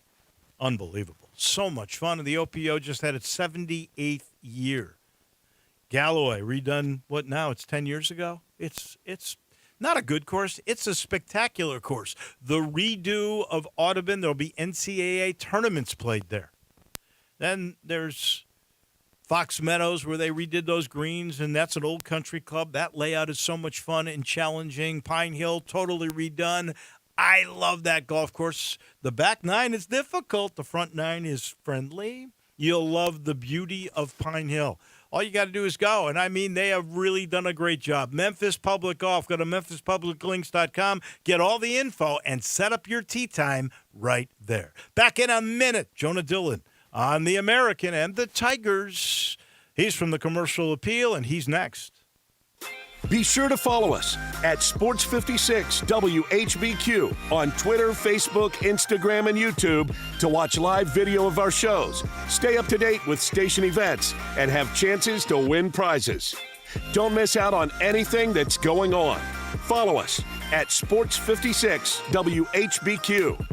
unbelievable. So much fun. And the OPO just had its 78th year. Galloway, redone, what now? It's 10 years ago? It's not a good course. It's a spectacular course. The redo of Audubon, there'll be NCAA tournaments played there. Then there's Fox Meadows, where they redid those greens, and that's an old country club. That layout is so much fun and challenging. Pine Hill, totally redone. I love that golf course. The back 9 is difficult. The front 9 is friendly. You'll love the beauty of Pine Hill. All you got to do is go. And, I mean, they have really done a great job. Memphis Public Golf. Go to memphispubliclinks.com. Get all the info and set up your tee time right there. Back in a minute, Jonah Dillon on the American and the Tigers. He's from the Commercial Appeal, and he's next. Be sure to follow us at Sports56 WHBQ on Twitter, Facebook, Instagram, and YouTube to watch live video of our shows, stay up to date with station events, and have chances to win prizes. Don't miss out on anything that's going on. Follow us at Sports56 WHBQ.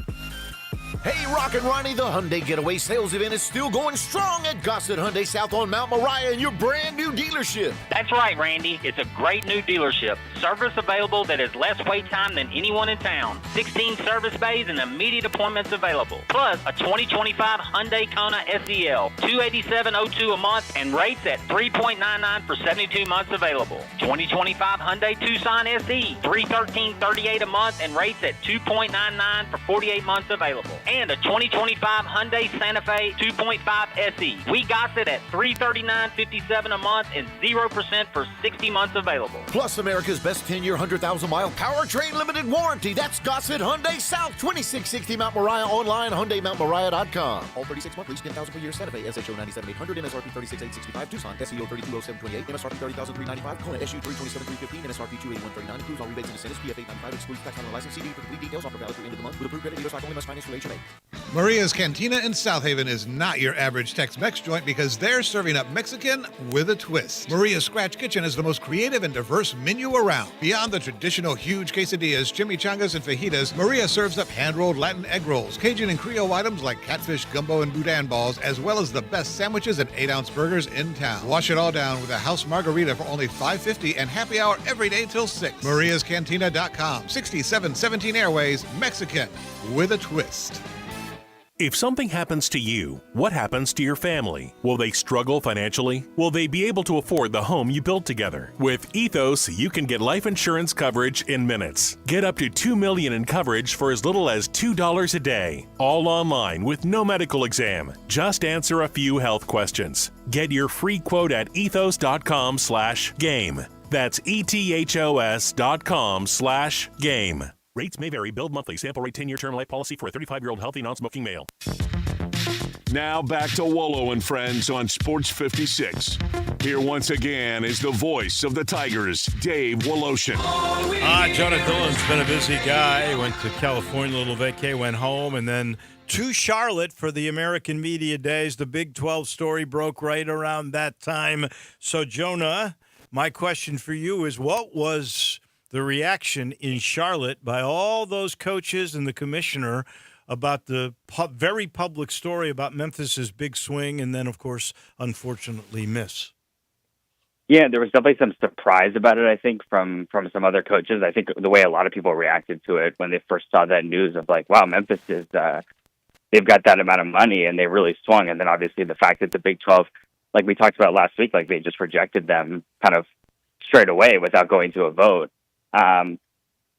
Hey, Rockin' Ronnie, the Hyundai Getaway sales event is still going strong at Gossett Hyundai South on Mount Moriah in your brand new dealership. That's right, Randy. It's a great new dealership. Service available that is less wait time than anyone in town. 16 service bays and immediate appointments available. Plus, a 2025 Hyundai Kona SEL. $287.02 a month and rates at 3.99 for 72 months available. 2025 Hyundai Tucson SE. $313.38 a month and rates at 2.99 for 48 months available. and a 2025 Hyundai Santa Fe 2.5 SE. We got it at $339.57 a month and 0% for 60 months available. Plus America's best 10-year, 100,000-mile powertrain limited warranty. That's Gossett Hyundai South, 2660 Mount Moriah. Online, HyundaiMountMoriah.com. All 36-month lease, $10,000 per year. Santa Fe, SHO 97,800, MSRP 36,865. Tucson, SEO 32,0728, MSRP 30,395. Kona, SU 327,315, MSRP 281,39. Includes all rebates and incentives. PF 895 excludes tax on the license. CD for complete details. Offer valid through end of the month. With approved credit, dealer stock only must finance through HMA. Maria's Cantina in South Haven is not your average Tex-Mex joint because they're serving up Mexican with a twist. Maria's Scratch Kitchen is the most creative and diverse menu around. Beyond the traditional huge quesadillas, chimichangas, and fajitas, Maria serves up hand-rolled Latin egg rolls, Cajun and Creole items like catfish, gumbo, and boudin balls, as well as the best sandwiches and 8-ounce burgers in town. Wash it all down with a house margarita for only $5.50 and happy hour every day till 6. MariasCantina.com, 6717 Airways, Mexican with a twist. If something happens to you, what happens to your family? Will they struggle financially? Will they be able to afford the home you built together? With Ethos, you can get life insurance coverage in minutes. Get up to $2 million in coverage for as little as $2 a day. All online with no medical exam. Just answer a few health questions. Get your free quote at ethos.com/game. That's ethos.com/game. Rates may vary. Billed monthly. Sample rate 10-year term life policy for a 35-year-old healthy non-smoking male. Now back to Wolo and Friends on Sports 56. Here once again is the voice of the Tigers, Dave Woloshin. Jonah Dillon's been a busy guy. He went to California, a little vacay, went home, and then to Charlotte for the American Media Days. The Big 12 story broke right around that time. So, Jonah, my question for you is, what was the reaction in Charlotte by all those coaches and the commissioner about the very public story about Memphis's big swing and then, of course, unfortunately miss? Yeah, there was definitely some surprise about it, I think, from some other coaches. I think the way a lot of people reacted to it when they first saw that news of like, wow, Memphis is, they've got that amount of money and they really swung. And then obviously the fact that the Big 12, like we talked about last week, like they just rejected them kind of straight away without going to a vote.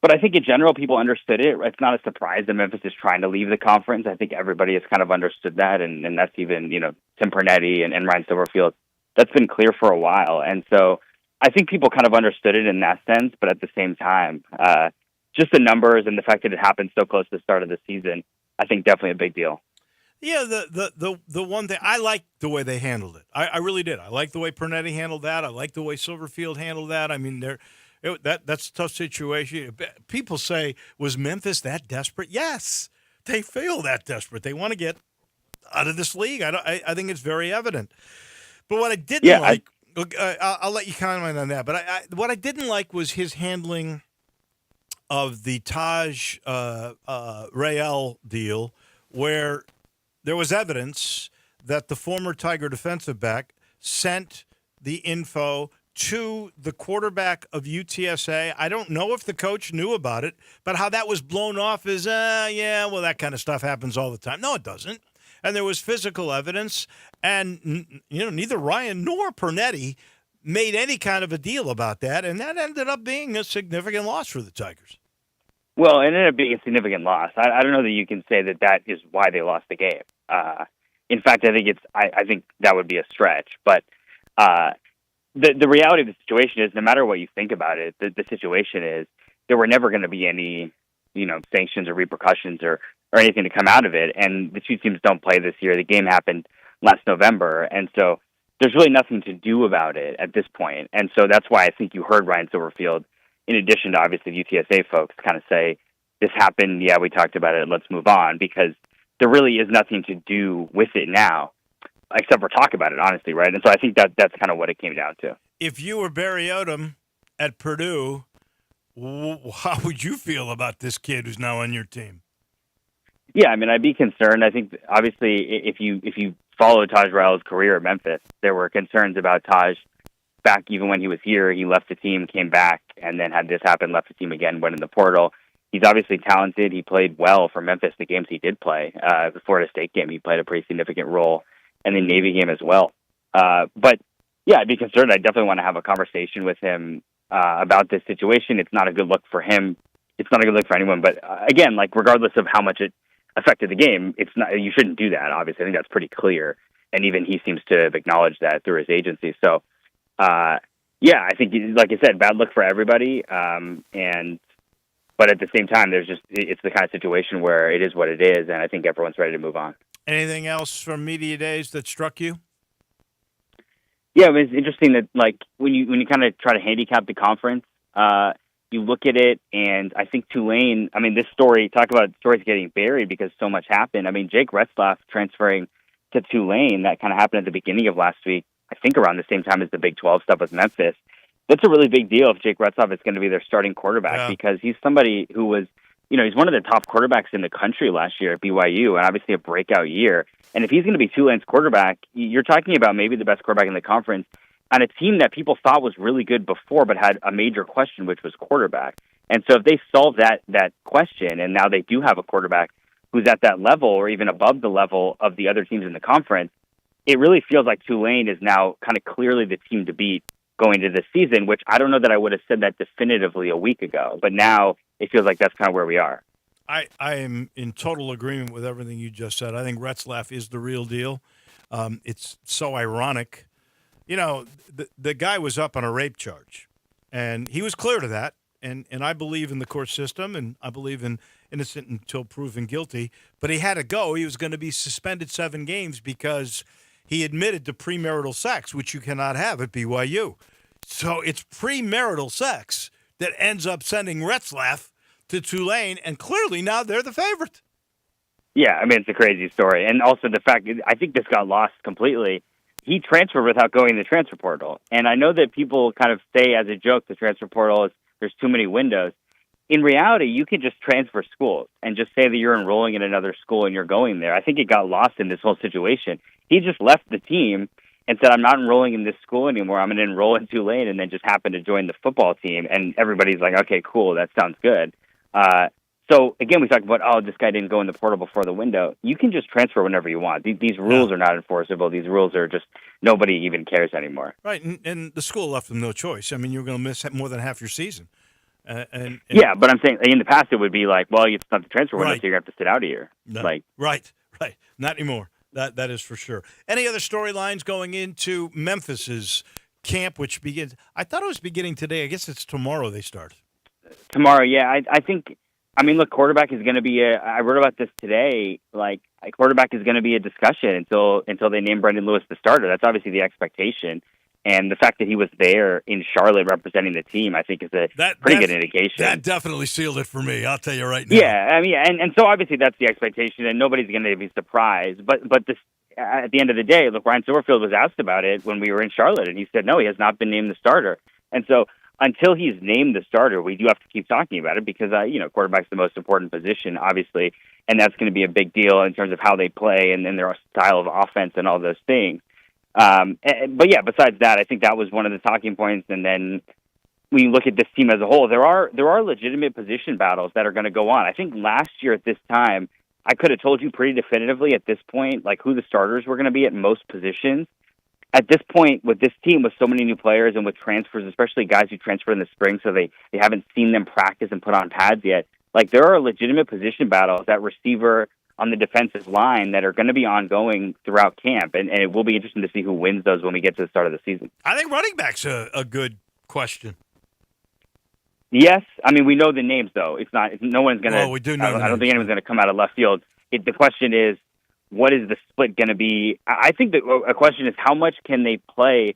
But I think in general, people understood it. It's not a surprise that Memphis is trying to leave the conference. I think everybody has kind of understood that. And that's even, Tim Pernetti and Ryan Silverfield. That's been clear for a while. And so I think people kind of understood it in that sense. But at the same time, just the numbers and the fact that it happened so close to the start of the season, I think definitely a big deal. Yeah, the one thing, I like the way they handled it. I really did. I like the way Pernetti handled that. I like the way Silverfield handled that. I mean, that's a tough situation. People say, was Memphis that desperate? Yes, they feel that desperate. They want to get out of this league. I think it's very evident. But what I didn't like, I'll let you comment on that. But what I didn't like was his handling of the Taj Rael deal, where there was evidence that the former Tiger defensive back sent the info to the quarterback of UTSA. I don't know if the coach knew about it, but how that was blown off is, that kind of stuff happens all the time. No, it doesn't. And there was physical evidence, and neither Ryan nor Pernetti made any kind of a deal about that, and that ended up being a significant loss for the Tigers. Well, it ended up being a significant loss. I don't know that you can say that is why they lost the game. In fact, I think I think that would be a stretch, but the reality of the situation is, no matter what you think about it, the situation is there were never going to be any, sanctions or repercussions or anything to come out of it. And the two teams don't play this year. The game happened last November. And so there's really nothing to do about it at this point. And so that's why I think you heard Ryan Silverfield, in addition to obviously the UTSA folks, kind of say, this happened. Yeah, we talked about it. Let's move on, because there really is nothing to do with it now, except for talk about it, honestly, right? And so I think that's kind of what it came down to. If you were Barry Odom at Purdue, how would you feel about this kid who's now on your team? Yeah, I mean, I'd be concerned. I think, obviously, if you follow Taj Rael's career at Memphis, there were concerns about Taj back even when he was here. He left the team, came back, and then had this happen, left the team again, went in the portal. He's obviously talented. He played well for Memphis the games he did play. The Florida State game, he played a pretty significant role, and the Navy game as well. But, yeah, I'd be concerned. I definitely want to have a conversation with him about this situation. It's not a good look for him. It's not a good look for anyone. But, again, like regardless of how much it affected the game, it's not. You shouldn't do that. Obviously, I think that's pretty clear, and even he seems to have acknowledged that through his agency. So, yeah, I think, like I said, bad look for everybody. But at the same time, it's the kind of situation where it is what it is, and I think everyone's ready to move on. Anything else from media days that struck you? Yeah, it was interesting that, like, when you kind of try to handicap the conference, you look at it, and I think Tulane. I mean, this story, talk about stories getting buried because so much happened. I mean, Jake Retzlaff transferring to Tulane, that kind of happened at the beginning of last week. I think around the same time as the Big 12 stuff with Memphis. That's a really big deal if Jake Retzlaff is going to be their starting quarterback because he's somebody who was, he's one of the top quarterbacks in the country last year at BYU, and obviously a breakout year. And if he's going to be Tulane's quarterback, you're talking about maybe the best quarterback in the conference on a team that people thought was really good before but had a major question, which was quarterback. And so if they solve that question, and now they do have a quarterback who's at that level or even above the level of the other teams in the conference, it really feels like Tulane is now kind of clearly the team to beat going into this season, which I don't know that I would have said that definitively a week ago, but now it feels like that's kind of where we are. I am in total agreement with everything you just said. I think Retzlaff is the real deal. It's so ironic. The guy was up on a rape charge, and he was clear to that, and I believe in the court system, and I believe in innocent until proven guilty, but he had to go. He was going to be suspended 7 games because he admitted to premarital sex, which you cannot have at BYU. So it's premarital sex that ends up sending Retzlaff to Tulane, and clearly now they're the favorite. Yeah, I mean, it's a crazy story. And also the fact, I think this got lost completely. He transferred without going in the transfer portal. And I know that people kind of say as a joke the transfer portal is there's too many windows. In reality, you can just transfer schools and just say that you're enrolling in another school and you're going there. I think it got lost in this whole situation. He just left the team and said, I'm not enrolling in this school anymore. I'm going to enroll in Tulane, and then just happened to join the football team. And everybody's like, okay, cool, that sounds good. So, again, we talked about, this guy didn't go in the portal before the window. You can just transfer whenever you want. These rules are not enforceable. These rules are just, nobody even cares anymore. Right, and the school left them no choice. I mean, you're going to miss more than half your season. Yeah, but I'm saying in the past it would be like, well, it's not the transfer window, so you're going to have to sit out a year. No. Right. Not anymore. That is for sure. Any other storylines going into Memphis's camp, which begins? I thought it was beginning today. I guess it's tomorrow they start. Tomorrow, yeah. I think. I mean, look, quarterback is going to be I wrote about this today. Like, quarterback is going to be a discussion until they name Brendan Lewis the starter. That's obviously the expectation. And the fact that he was there in Charlotte representing the team, I think, is a pretty good indication. That definitely sealed it for me. I'll tell you right now. Yeah, I mean, and so obviously that's the expectation, and nobody's going to be surprised. But this, at the end of the day, look, Ryan Silverfield was asked about it when we were in Charlotte, and he said no, he has not been named the starter. And so until he's named the starter, we do have to keep talking about it because quarterback's the most important position, obviously, and that's going to be a big deal in terms of how they play and their style of offense and all those things. But yeah, besides that, I think that was one of the talking points. And then when you look at this team as a whole, there are legitimate position battles that are going to go on. I think last year at this time, I could have told you pretty definitively at this point, like who the starters were going to be at most positions. At this point, with this team, with so many new players and with transfers, especially guys who transferred in the spring, so they haven't seen them practice and put on pads yet. Like, there are legitimate position battles at receiver, on the defensive line, that are going to be ongoing throughout camp, and it will be interesting to see who wins those when we get to the start of the season. I think running back's a good question. Yes, I mean, we know the names, though. It's not. No one's going to. We do know. I don't think anyone's going to come out of left field. The question is, what is the split going to be? I think that a question is, how much can they play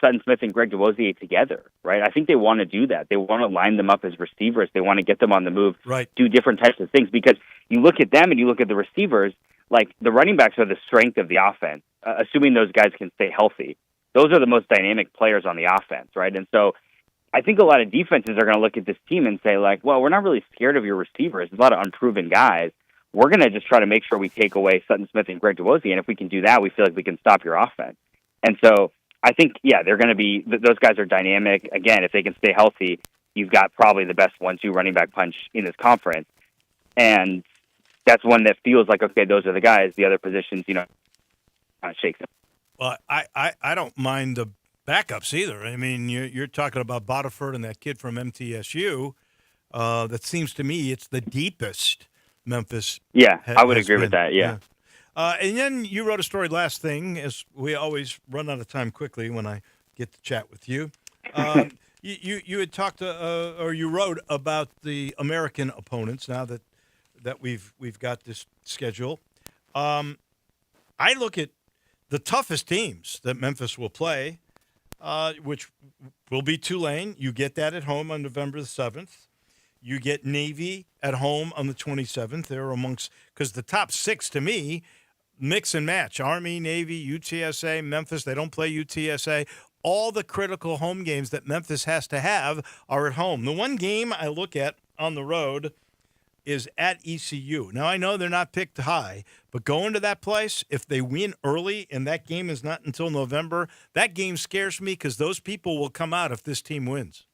Sutton Smith and Greg DeWosier together, right? I think they want to do that. They want to line them up as receivers. They want to get them on the move, right? Do different types of things, because you look at them and you look at the receivers, like the running backs are the strength of the offense, assuming those guys can stay healthy. Those are the most dynamic players on the offense, right? And so I think a lot of defenses are going to look at this team and say, like, well, we're not really scared of your receivers. There's a lot of unproven guys. We're going to just try to make sure we take away Sutton Smith and Greg DeWosier, and if we can do that, we feel like we can stop your offense. And so I think, yeah, they're going to be – those guys are dynamic. Again, if they can stay healthy, you've got probably the best 1-2 running back punch in this conference. And that's one that feels like, okay, those are the guys. The other positions, kind of shakes them. Well, I don't mind the backups either. I mean, you're talking about Bodiford and that kid from MTSU. That seems to me it's the deepest Memphis. Yeah, I would has agree been. with that. Yeah. And then you wrote a story last thing, as we always run out of time quickly when I get to chat with you. You had talked or you wrote about the American opponents now that we've got this schedule. I look at the toughest teams that Memphis will play, which will be Tulane. You get that at home on November the 7th. You get Navy at home on the 27th. They're amongst, because the top six to me, mix and match. Army, Navy, UTSA, Memphis. They don't play UTSA. All the critical home games that Memphis has to have are at home. The one game I look at on the road is at ECU. Now, I know they're not picked high, but going to that place, if they win early and that game is not until November, that game scares me because those people will come out if this team wins.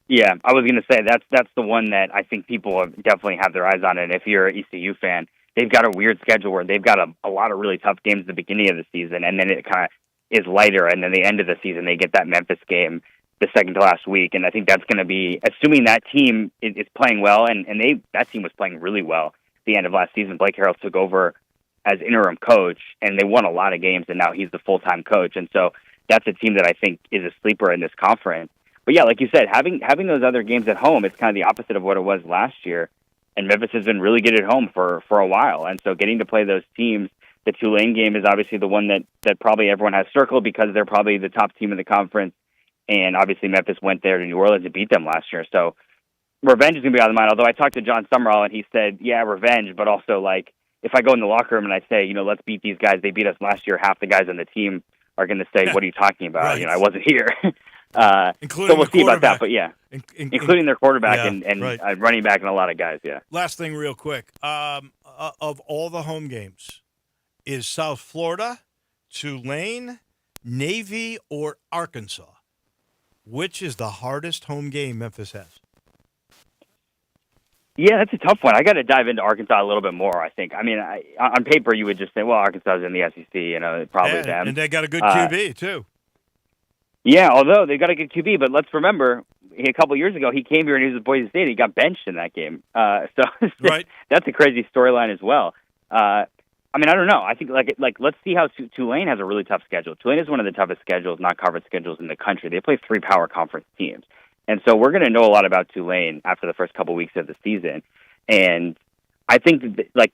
Yeah, I was going to say that's the one that I think people definitely have their eyes on. And if you're an ECU fan, they've got a weird schedule where they've got a lot of really tough games at the beginning of the season, and then it kind of is lighter, and then the end of the season they get that Memphis game the second to last week. And I think that's going to be, assuming that team is playing well, and that team was playing really well at the end of last season. Blake Harrell took over as interim coach, and they won a lot of games, and now he's the full-time coach. And so that's a team that I think is a sleeper in this conference. But yeah, like you said, having those other games at home, it's kind of the opposite of what it was last year. And Memphis has been really good at home for a while. And so getting to play those teams, the Tulane game is obviously the one that probably everyone has circled because they're probably the top team in the conference. And obviously Memphis went there to New Orleans and beat them last year. So revenge is going to be on the mind. Although I talked to John Summerall and he said, yeah, revenge, but also like if I go in the locker room and I say, let's beat these guys, they beat us last year, half the guys on the team are going to say, what are you talking about? Right. I wasn't here. Including so we'll see about that, but yeah, including their quarterback yeah, and right. running back and a lot of guys, yeah. Last thing real quick. Of all the home games, is South Florida, Tulane, Navy, or Arkansas? Which is the hardest home game Memphis has? Yeah, that's a tough one. I got to dive into Arkansas a little bit more, I think. I mean, on paper, you would just say, well, Arkansas is in the SEC, probably them. And they got a good QB, too. Yeah, although they got a good QB, but let's remember, a couple of years ago, he came here and he was with Boise State. He got benched in that game. So right. That's a crazy storyline as well. I mean, I don't know. I think, let's see how Tulane has a really tough schedule. Tulane is one of the toughest schedules, not conference schedules in the country. They play 3 power conference teams. And so we're going to know a lot about Tulane after the first couple weeks of the season. And I think,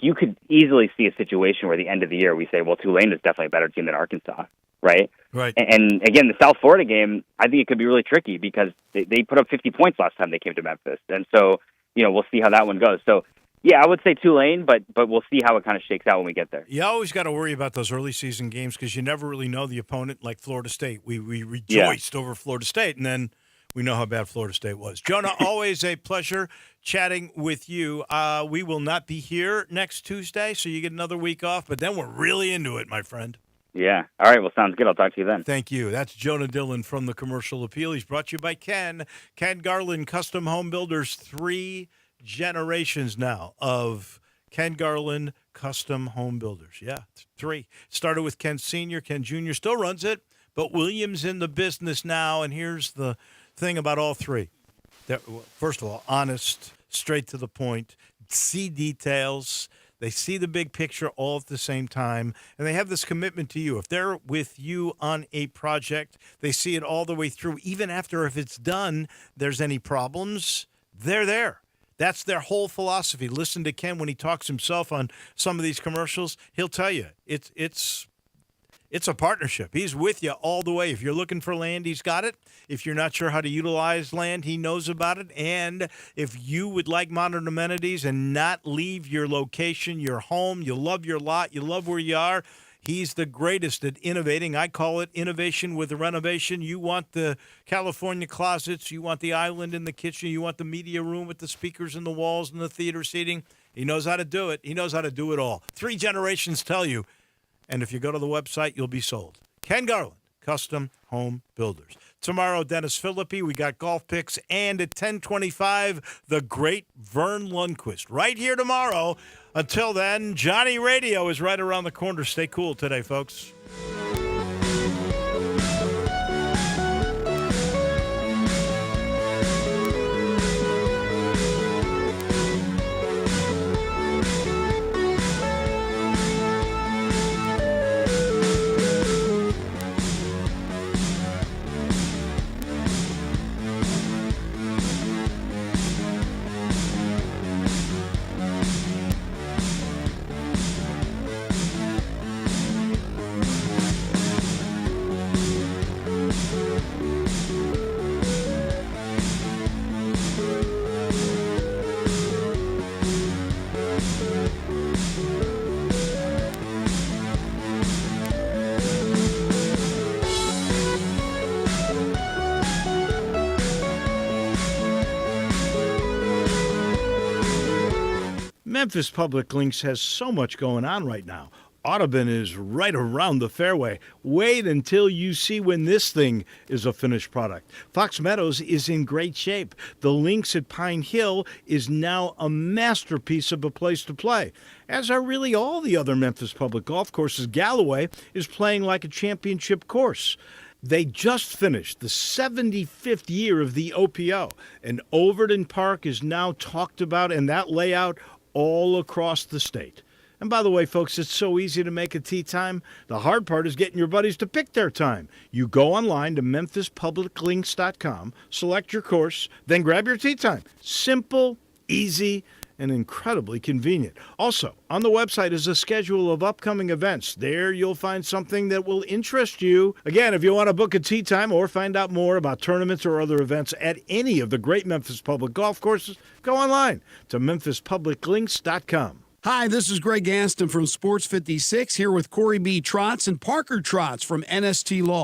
you could easily see a situation where at the end of the year we say, well, Tulane is definitely a better team than Arkansas, right? Right. And again, the South Florida game, I think it could be really tricky because they put up 50 points last time they came to Memphis. And so, we'll see how that one goes. So, yeah, I would say Tulane, but we'll see how it kind of shakes out when we get there. You always got to worry about those early season games because you never really know the opponent, like Florida State. We rejoiced over Florida State, and then we know how bad Florida State was. Jonah, always a pleasure chatting with you. We will not be here next Tuesday, so you get another week off, but then we're really into it, my friend. Yeah. All right. Well, sounds good. I'll talk to you then. Thank you. That's Jonah Dillon from the Commercial Appeal. He's brought to you by Ken Garland Custom Home Builders. 3 generations now of Ken Garland Custom Home Builders. Yeah, 3. Started with Ken Sr., Ken Jr. still runs it, but William's in the business now, and here's the thing about all 3. First of all, honest, straight to the point, see details. They see the big picture all at the same time, and they have this commitment to you. If they're with you on a project, they see it all the way through. Even after, if it's done, there's any problems, they're there. That's their whole philosophy. Listen to Ken when he talks himself on some of these commercials. He'll tell you it's a partnership. He's with you all the way. If you're looking for land, he's got it. If you're not sure how to utilize land, he knows about it. And if you would like modern amenities and not leave your location, your home, you love your lot, you love where you are, he's the greatest at innovating. I call it innovation with a renovation. You want the California closets, you want the island in the kitchen, you want the media room with the speakers and the walls and the theater seating. He knows how to do it. He knows how to do it all. 3 generations tell you. And if you go to the website, you'll be sold. Ken Garland, Custom Home Builders. Tomorrow, Dennis Philippi. We got golf picks. And at 10:25, the great Vern Lundquist. Right here tomorrow. Until then, Johnny Radio is right around the corner. Stay cool today, folks. Memphis Public Links has so much going on right now. Audubon is right around the fairway. Wait until you see when this thing is a finished product. Fox Meadows is in great shape. The Links at Pine Hill is now a masterpiece of a place to play, as are really all the other Memphis public golf courses. Galloway is playing like a championship course. They just finished the 75th year of the OPO, and Overton Park is now talked about, and that layout all across the state. And by the way, folks, it's so easy to make a tee time. The hard part is getting your buddies to pick their time. You go online to memphispubliclinks.com, select your course, then grab your tee time. Simple, easy, and incredibly convenient. Also, on the website is a schedule of upcoming events. There you'll find something that will interest you. Again, if you want to book a tee time or find out more about tournaments or other events at any of the great Memphis public golf courses, go online to memphispubliclinks.com. Hi, this is Greg Gaston from Sports 56 here with Corey B. Trotz and Parker Trotz from NST Law.